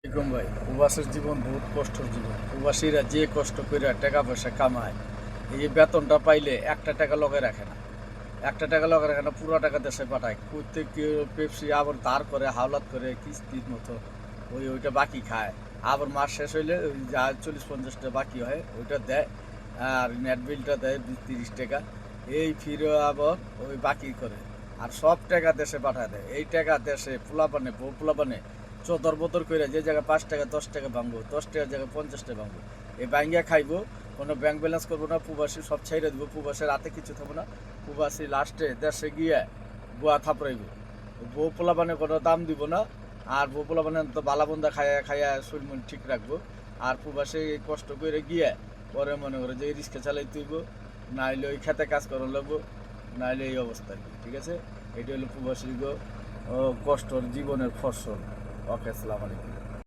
এরকম ভাই, প্রবাসের জীবন বহুত কষ্টের জীবন। প্রবাসীরা যে কষ্ট করে টাকা পয়সা কামায়, এই বেতনটা পাইলে একটা টাকা লগে রাখে না। একটা টাকা লগে রাখে না, পুরো টাকা দেশে পাঠায়। প্রত্যেক পেপসি আবার ধার করে, হাওলাত করে, কিস্তির মতো ওইটা বাকি খায়। আবার মাস শেষ হইলে ওই যা 40-50 বাকি হয় ওইটা দেয়। আর নেট বিলটা দেয় 20-30 টাকা। এই ফিরে আবার ওই বাকি করে। আর সব টাকা দেশে পাঠায় দেয়। এই টাকা দেশে পোলাপানে বউ পোলাপানে চদর বদর করে যে জায়গায় 5 টাকা 10 টাকা ভাঙবো, 10 টাকার জায়গায় 50 টাকা ভাঙবো, এই ভাঙ্গিয়া খাইবো। কোনো ব্যাংক ব্যালেন্স করবো না, প্রবাসী সব ছেড়ে দেবো। প্রবাসের রাতে কিছু থাকবো না। প্রবাসী লাস্টে দেশে গিয়ে গোয়া থাপড়াইব। বউ পোলাপানে কোনো দাম দিব না। আর বউ পোলাপানে তো বালাবন্দা খাইয়া খাইয়া শরীর মন ঠিক রাখবো। আর প্রবাসে কষ্ট করে গিয়ে পরে মনে করে যে রিক্সা চালাই তুইব, নাইলে ওই খেতে কাজ করা লাগবো, নাইলে এই অবস্থা আর কি। ঠিক আছে, এটা হলো প্রবাসী কষ্টর জীবনের ফসল। ওকে, আসসালামু আলাইকুম।